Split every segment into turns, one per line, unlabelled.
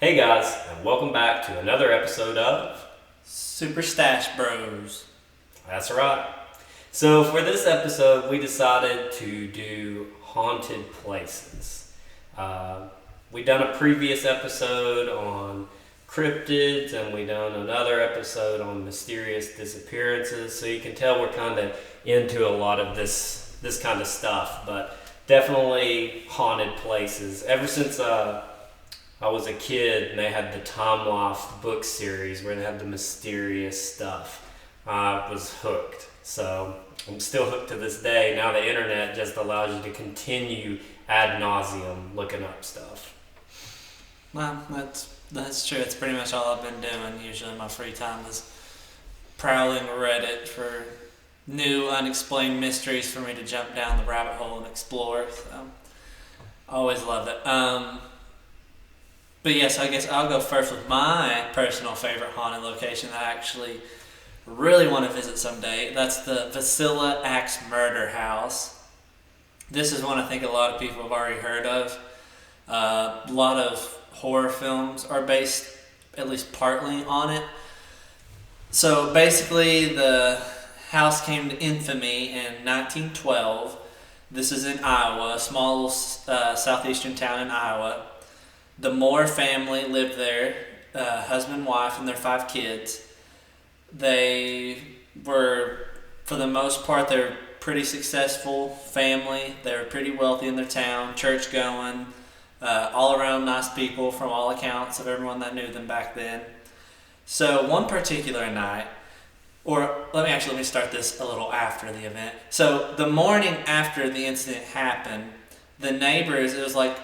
Hey guys, and welcome back to another episode of
Super Stache Bros.
That's right. So for this episode, we decided to do haunted places. We done a previous episode on cryptids, and we done another episode on mysterious disappearances. So you can tell we're kind of into a lot of this kind of stuff, but definitely haunted places. Ever since I was a kid and they had the Time Life book series where they had the mysterious stuff, I was hooked. So I'm still hooked to this day. Now the internet just allows you to continue ad nauseum looking up stuff.
Well, that's true. It's pretty much all I've been doing. Usually my free time is prowling Reddit for new unexplained mysteries for me to jump down the rabbit hole and explore. So I always love it. But yes, I guess I'll go first with my personal favorite haunted location that I actually really want to visit someday. That's the Villisca Axe Murder House. This is one I think a lot of people have already heard of. A lot of horror films are based at least partly on it. So basically the house came to infamy in 1912. This is in Iowa, a small southeastern town in Iowa. The Moore family lived there, husband, wife, and their 5 kids. They were, for the most part, they're a pretty successful family. They were pretty wealthy in their town, church going, all around nice people from all accounts of everyone that knew them back then. So one particular night, or let me start this a little after the event. So the morning after the incident happened, the neighbors, it was like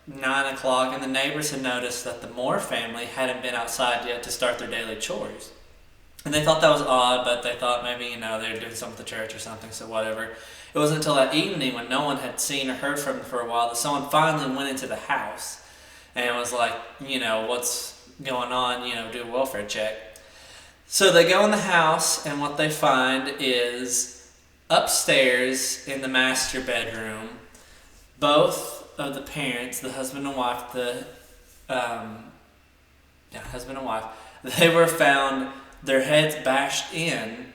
9 o'clock, and the neighbors had noticed that the Moore family hadn't been outside yet to start their daily chores. And they thought that was odd, but they thought maybe, they were doing something at the church or something, so whatever. It wasn't until that evening when no one had seen or heard from them for a while that someone finally went into the house and was like, what's going on, do a welfare check. So they go in the house, and what they find is upstairs in the master bedroom, both of the parents, the husband and wife, husband and wife, they were found, their heads bashed in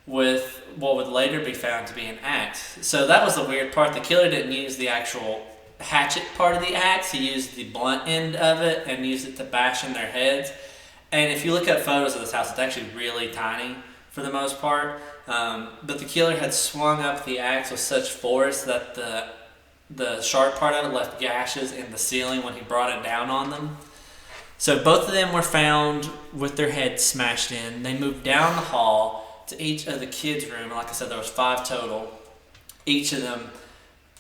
with what would later be found to be an axe. So that was the weird part. The killer didn't use the actual hatchet part of the axe. He used the blunt end of it and used it to bash in their heads. And if you look at photos of this house, it's actually really tiny for the most part. But the killer had swung up the axe with such force that the sharp part of it left gashes in the ceiling when he brought it down on them. So both of them were found with their heads smashed in. They moved down the hall to each of the kids' room. Like I said, there was 5 total. Each of them,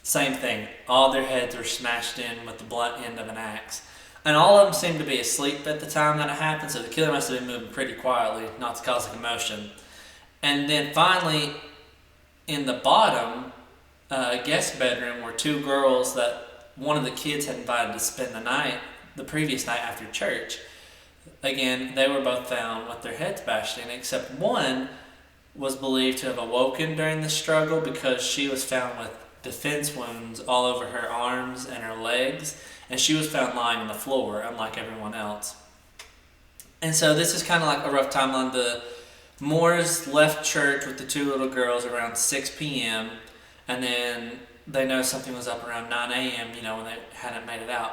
same thing. All their heads were smashed in with the blunt end of an axe. And all of them seemed to be asleep at the time that it happened, so the killer must have been moving pretty quietly, not to cause a commotion. And then finally, in the bottom guest bedroom were 2 girls that one of the kids had invited to spend the previous night after church. Again, they were both found with their heads bashed in, except one was believed to have awoken during the struggle because she was found with defense wounds all over her arms and her legs, and she was found lying on the floor, unlike everyone else. And so this is kind of like a rough timeline. The Moores left church with the 2 little girls around 6 p.m., and then they know something was up around 9 a.m., when they hadn't made it out.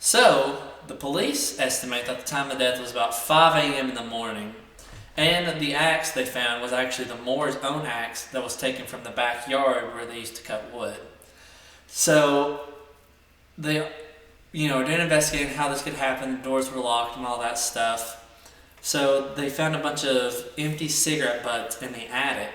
So the police estimate that the time of death was about 5 a.m. in the morning. And the axe they found was actually the Moore's own axe that was taken from the backyard where they used to cut wood. So they, were doing investigating how this could happen. The doors were locked and all that stuff. So they found a bunch of empty cigarette butts in the attic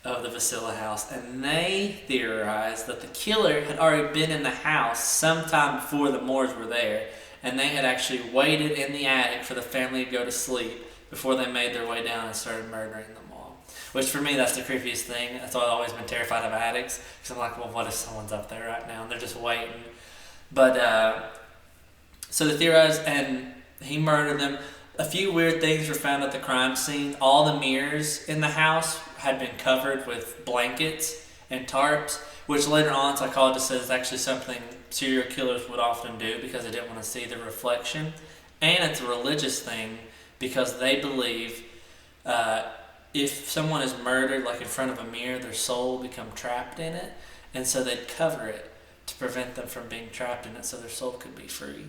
of the Villisca house, and they theorized that the killer had already been in the house sometime before the Moores were there, and they had actually waited in the attic for the family to go to sleep before they made their way down and started murdering them all. Which for me, that's the creepiest thing. That's why I've always been terrified of attics, because I'm like, well, what if someone's up there right now and they're just waiting? But so they theorized, and he murdered them. A few weird things were found at the crime scene. All the mirrors in the house had been covered with blankets and tarps, which later on psychologists says is actually something serial killers would often do because they didn't want to see the reflection. and it's a religious thing because they believe if someone is murdered, like in front of a mirror, their soul will become trapped in it, and so they'd cover it to prevent them from being trapped in it, so their soul could be free.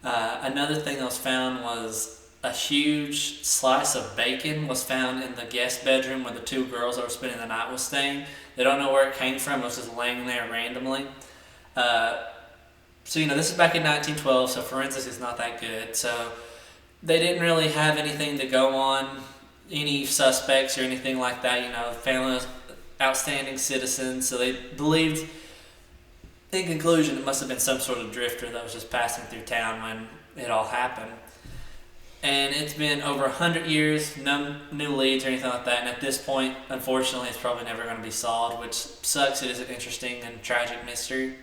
Another thing that was found was a huge slice of bacon was found in the guest bedroom where the two girls that were spending the night was staying. They don't know where it came from. It was just laying there randomly. So, this is back in 1912, so forensics is not that good. So they didn't really have anything to go on, any suspects or anything like that. The family was outstanding citizens, so they believed, in conclusion, it must have been some sort of drifter that was just passing through town when it all happened. And it's been over 100 years, no new leads or anything like that. And at this point, unfortunately, it's probably never going to be solved, which sucks. It is an interesting and tragic mystery.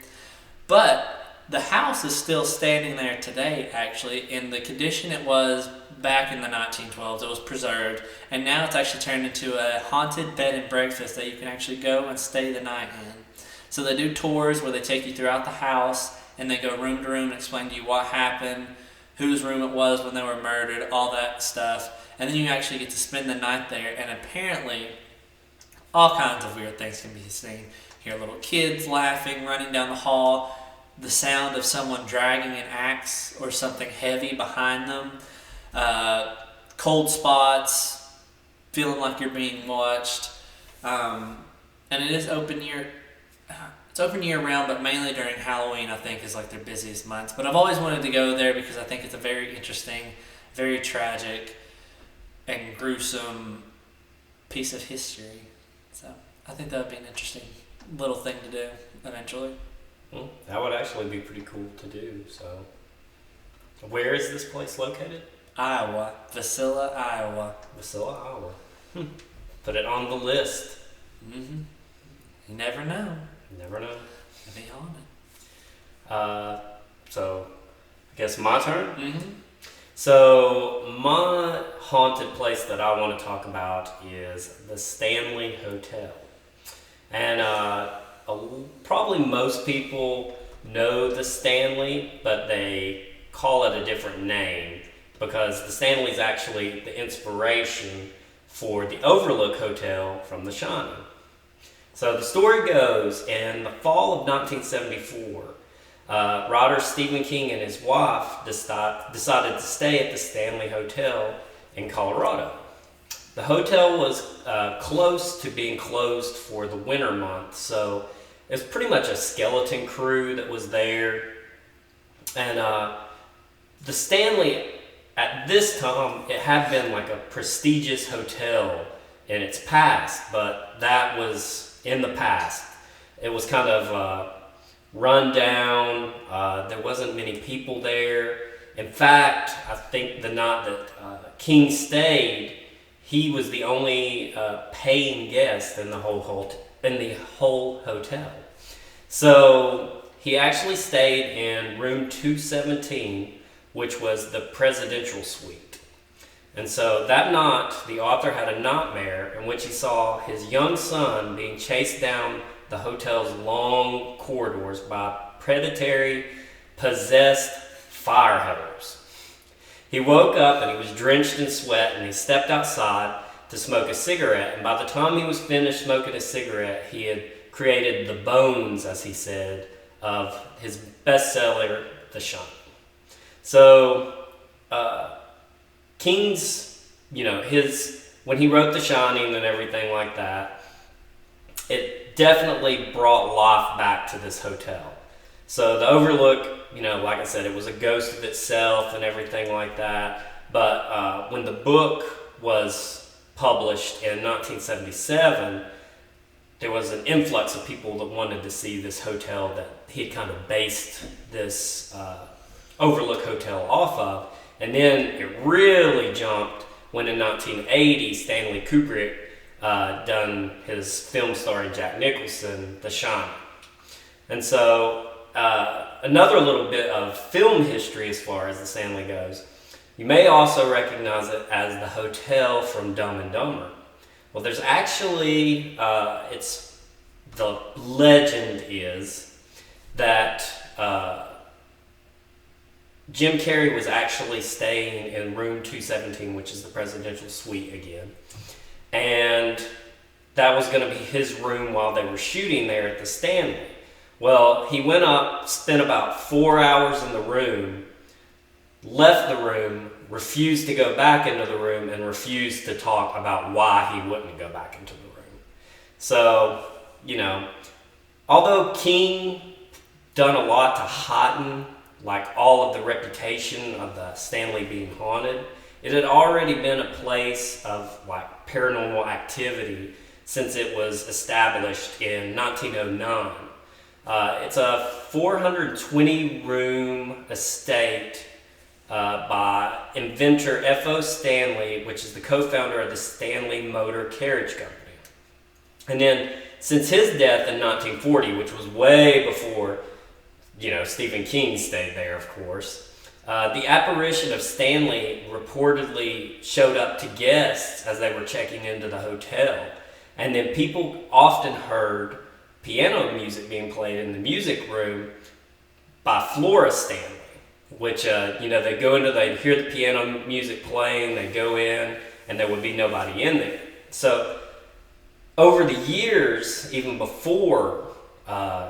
But the house is still standing there today, actually, in the condition it was back in the 1912s. It was preserved. And now it's actually turned into a haunted bed and breakfast that you can actually go and stay the night in. So they do tours where they take you throughout the house, and they go room to room and explain to you what happened, whose room it was when they were murdered, all that stuff. And then you actually get to spend the night there, and apparently all kinds of weird things can be seen. You hear little kids laughing, running down the hall, the sound of someone dragging an axe or something heavy behind them, cold spots, feeling like you're being watched. And it is open year. It's open year round, but mainly during Halloween, I think, is like their busiest months. But I've always wanted to go there because I think it's a very interesting, very tragic, and gruesome piece of history. So I think that would be an interesting little thing to do eventually.
Well, that would actually be pretty cool to do. So, where is this place located?
Iowa. Villisca, Iowa.
Villisca, Iowa. Put it on the list.
Mm-hmm. You never know.
Never know.
Be on it.
So, I guess my turn?
Mm-hmm.
So, my haunted place that I want to talk about is the Stanley Hotel. And probably most people know the Stanley, but they call it a different name because the Stanley is actually the inspiration for the Overlook Hotel from The Shining. So the story goes, in the fall of 1974, writer Stephen King and his wife decided to stay at the Stanley Hotel in Colorado. The hotel was close to being closed for the winter months, so it was pretty much a skeleton crew that was there. And the Stanley, at this time, it had been like a prestigious hotel in its past, but that was in the past. It was kind of run down. There wasn't many people there. In fact, I think the night that King stayed, he was the only paying guest in the whole hotel. So he actually stayed in room 217, which was the presidential suite. And so that night, the author had a nightmare in which he saw his young son being chased down the hotel's long corridors by predatory, possessed fire hose. He woke up and he was drenched in sweat, and he stepped outside to smoke a cigarette. And by the time he was finished smoking a cigarette, he had created the bones, as he said, of his bestseller, The Shining. So, King's, when he wrote The Shining and everything like that, it definitely brought life back to this hotel. So the Overlook, like I said, it was a ghost of itself and everything like that. But when the book was published in 1977, there was an influx of people that wanted to see this hotel that he had kind of based this Overlook Hotel off of. And then it really jumped when in 1980 Stanley Kubrick done his film starring Jack Nicholson, The Shining. And so another little bit of film history as far as the Stanley goes. You may also recognize it as the hotel from Dumb and Dumber. Well, there's actually, the legend is that Jim Carrey was actually staying in room 217, which is the presidential suite again. And that was going to be his room while they were shooting there at the Stanley. Well, he went up, spent about 4 hours in the room, left the room, refused to go back into the room, and refused to talk about why he wouldn't go back into the room. So, although King done a lot to heighten like all of the reputation of the Stanley being haunted, it had already been a place of like paranormal activity since it was established in 1909. It's a 420 room estate by inventor F.O. Stanley, which is the co-founder of the Stanley Motor Carriage Company. And then since his death in 1940, which was way before Stephen King stayed there, of course, the apparition of Stanley reportedly showed up to guests as they were checking into the hotel. And then people often heard piano music being played in the music room by Flora Stanley, which, they'd hear the piano music playing, they'd go in, and there would be nobody in there. So over the years, even before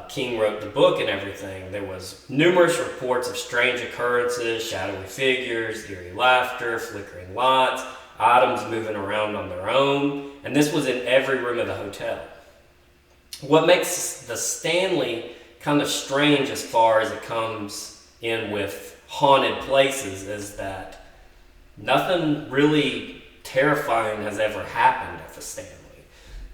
King wrote the book and everything, there was numerous reports of strange occurrences, shadowy figures, eerie laughter, flickering lights, items moving around on their own, and this was in every room of the hotel. What makes the Stanley kind of strange as far as it comes in with haunted places is that nothing really terrifying has ever happened at the Stanley.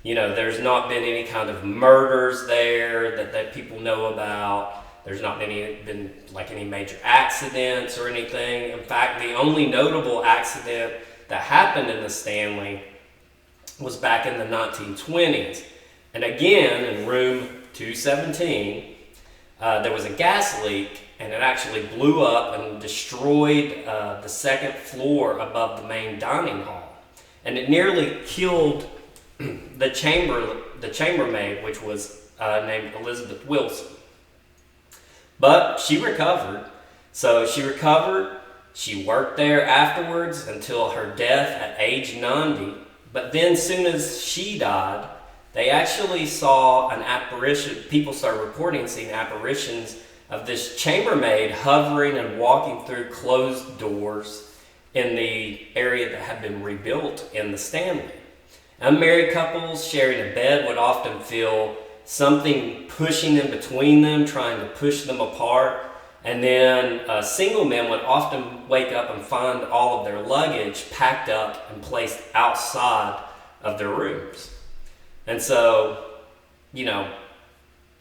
There's not been any kind of murders there that people know about. There's not been any major accidents or anything. In fact, the only notable accident that happened in the Stanley was back in the 1920s. And again, in room 217, there was a gas leak, and it actually blew up and destroyed the second floor above the main dining hall. And it nearly killed the chambermaid, which was named Elizabeth Wilson. But she recovered. So she recovered. She worked there afterwards until her death at age 90. But then soon as she died, they actually saw an apparition. People started reporting seeing apparitions of this chambermaid hovering and walking through closed doors in the area that had been rebuilt in the Stanley. Unmarried couples sharing a bed would often feel something pushing in between them, trying to push them apart. And then single men would often wake up and find all of their luggage packed up and placed outside of their rooms. And so,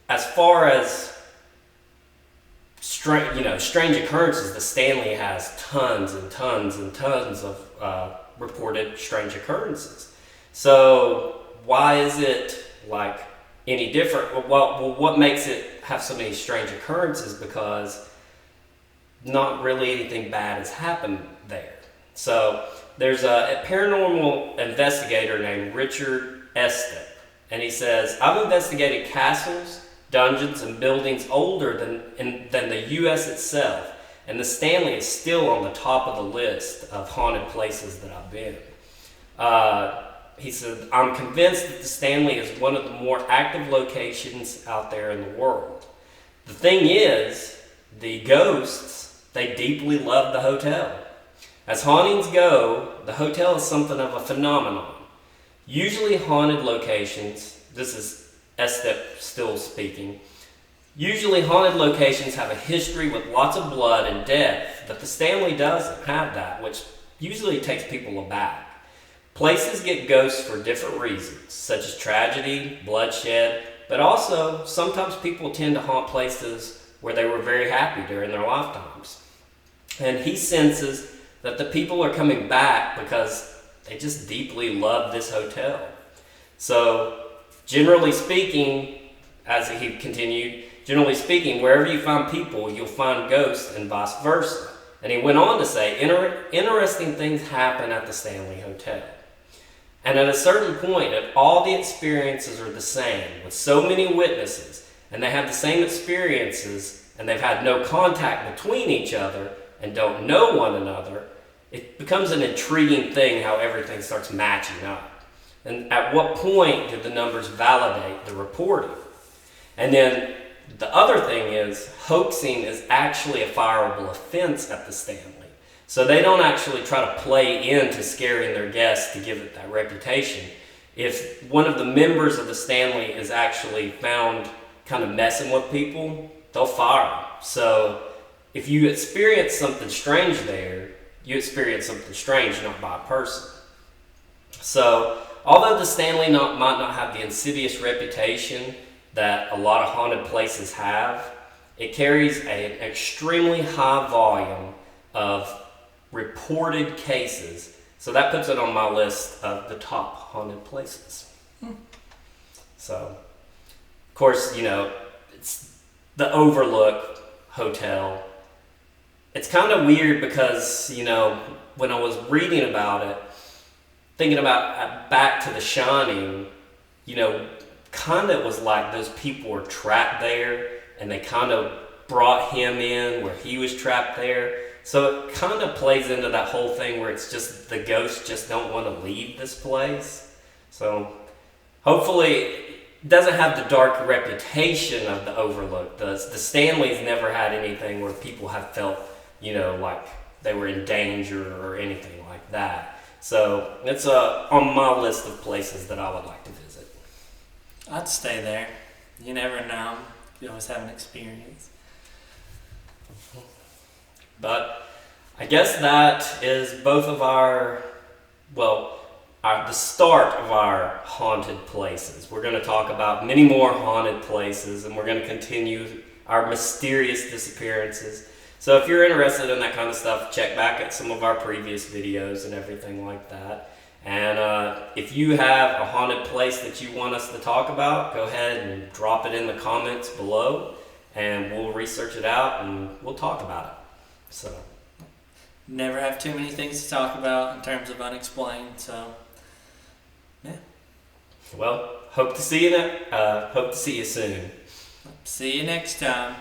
as far as strange occurrences, the Stanley has tons and tons and tons of reported strange occurrences. So why is it like any different? Well, what makes it have so many strange occurrences? Because not really anything bad has happened there. So there's a paranormal investigator named Richard Estep, and he says, I've investigated castles, dungeons, and buildings older than the U.S. itself, and the Stanley is still on the top of the list of haunted places that I've been. He said, I'm convinced that the Stanley is one of the more active locations out there in the world. The thing is, the ghosts, they deeply love the hotel. As hauntings go, the hotel is something of a phenomenon. Usually haunted locations, this is Estep still speaking, usually haunted locations have a history with lots of blood and death, but the Stanley doesn't have that, which usually takes people aback. Places get ghosts for different reasons, such as tragedy, bloodshed, but also sometimes people tend to haunt places where they were very happy during their lifetimes. And he senses that the people are coming back because they just deeply love this hotel. So, generally speaking, as he continued, generally speaking, wherever you find people, you'll find ghosts and vice versa. And he went on to say, interesting things happen at the Stanley Hotel. And at a certain point, if all the experiences are the same, with so many witnesses, and they have the same experiences, and they've had no contact between each other, and don't know one another, it becomes an intriguing thing how everything starts matching up. And at what point do the numbers validate the reporting? And then the other thing is, hoaxing is actually a fireable offense at the Stanley. So they don't actually try to play into scaring their guests to give it that reputation. If one of the members of the Stanley is actually found kind of messing with people, they'll fire them. So if you experience something strange there, you experience something strange, not by a person. So although the Stanley might not have the insidious reputation that a lot of haunted places have, it carries an extremely high volume of reported cases. So that puts it on my list of the top haunted places. So, of course, it's the Overlook Hotel. It's kind of weird because, when I was reading about it, thinking about back to The Shining, kind of was like those people were trapped there and they kind of brought him in where he was trapped there. So it kind of plays into that whole thing where it's just the ghosts just don't want to leave this place. So hopefully it doesn't have the dark reputation of the Overlook. The Stanleys never had anything where people have felt, like they were in danger or anything like that. So it's on my list of places that I would like to visit.
I'd stay there. You never know. You always have an experience.
But I guess that is both of the start of our haunted places. We're going to talk about many more haunted places, and we're going to continue our mysterious disappearances. So if you're interested in that kind of stuff, check back at some of our previous videos and everything like that. And if you have a haunted place that you want us to talk about, go ahead and drop it in the comments below, and we'll research it out and we'll talk about it. So,
never have too many things to talk about in terms of unexplained. So, yeah.
Well, hope to see you soon.
See you next time.